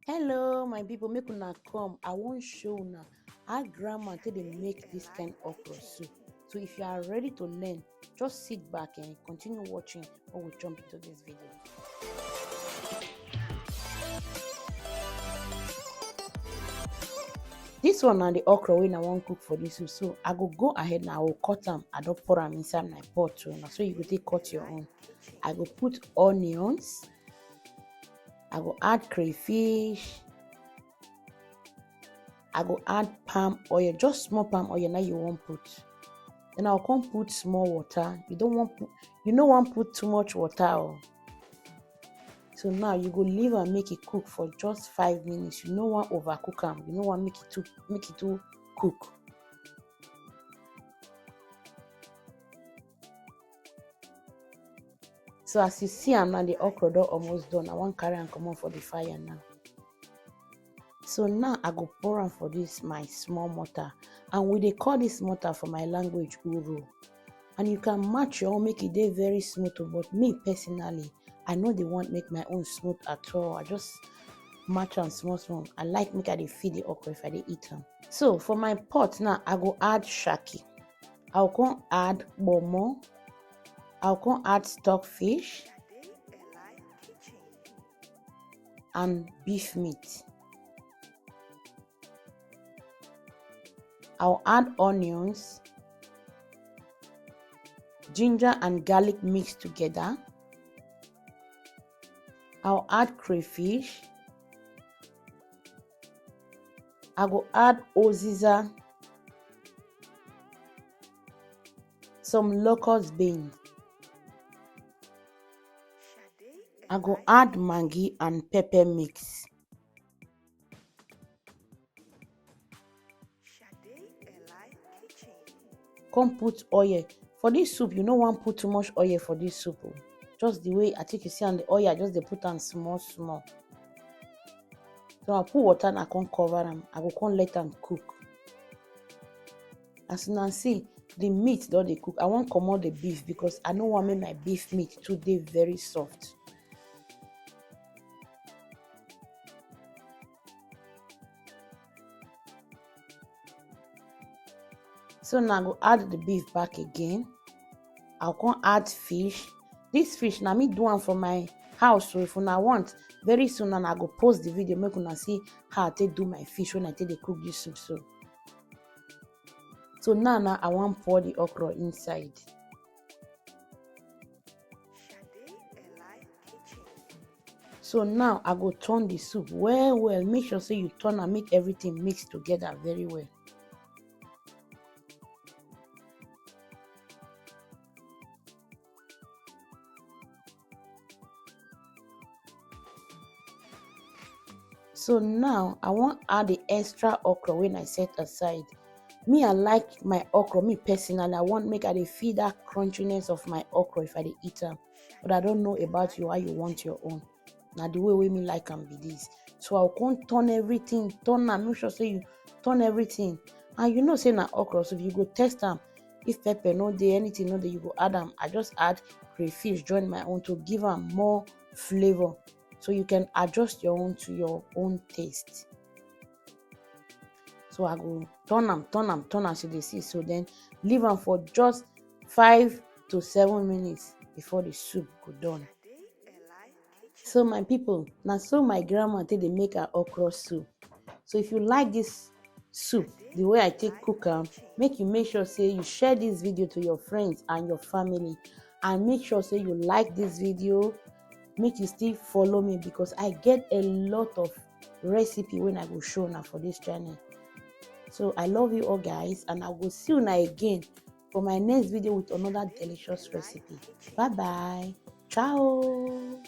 Hello my people, make una come. I wan show una how grandma take dey make this kind okra soup. So if you are ready to learn, just sit back and continue watching or we jump into this video. This one na the okra wey I wan cook for this soup. So I go ahead and I will cut am. I don pour am inside my pot too. Na so you go take cut your own. I go put onions. I go add crayfish. I go add palm oil, just small palm oil now you wan put. Then I'll come put small water. You don't want put too much water. Oh. So now you go leave and make it cook for just 5 minutes. You no want overcook am. You no want make it too cook. So as you see am now, the okra don almost done. I wan carry am comot for the fire now. So now I go pour am for this my small mortar, and we dey call this mortar for my language uru. And you can match your own, make it dey very smooth. But me personally, I no dey want make my own smooth at all. I just match am small. I like make I dey feed the okra if I dey eat am. So for my pot now, I go add shaki. I'll come add bomo. I'll come add stockfish and beef meat. I'll add onions, ginger and garlic mixed together. I'll add crayfish. I go add oziza, some locust beans. I go add maggi and pepper mix. Come put oil. For this soup, you no want put too much oil for this soup. Just the way I think you see on the oil, I just dey put am small. So I'll put water and I come cover am. I go come let am cook. As you can see, the meat don dey cook. I wan comot the beef because I no want make my beef meat too dey very soft. So now I go add the beef back again. I'll come add fish. This fish now me do am for my house. So if una want, very soon and I go post the video make una see how I take do my fish when I take dey cook this soup. So now I want pour the okra inside. So now I go turn the soup well. Make sure say you turn and make everything mix together very well. So now I want add the extra okra when I set aside. Me, I like my okra. Me personally, I want make I dey feel that crunchiness of my okra if I dey eat am. But I don't know about you how you want your own. Now the way me like am be this. So I'll come turn everything, make sure say you turn everything. And you know say na okra, so if you go test am, if pepper no dey, anything no dey, you go add am. I just add crayfish join my own to give am more flavor. So you can adjust your own to your own taste. So I go turn as you dey see. So then leave am for just 5 to 7 minutes before the soup go done. So my people, now so my grandma take dey make her okra soup. So if you like this soup the way I take cook am, make sure say you share this video to your friends and your family, and make sure say you like this video. Make you still follow me because I get a lot of recipe when I go show now for this channel. So I love you all guys, and I will see you now again for my next video with another delicious recipe. Bye bye. Ciao.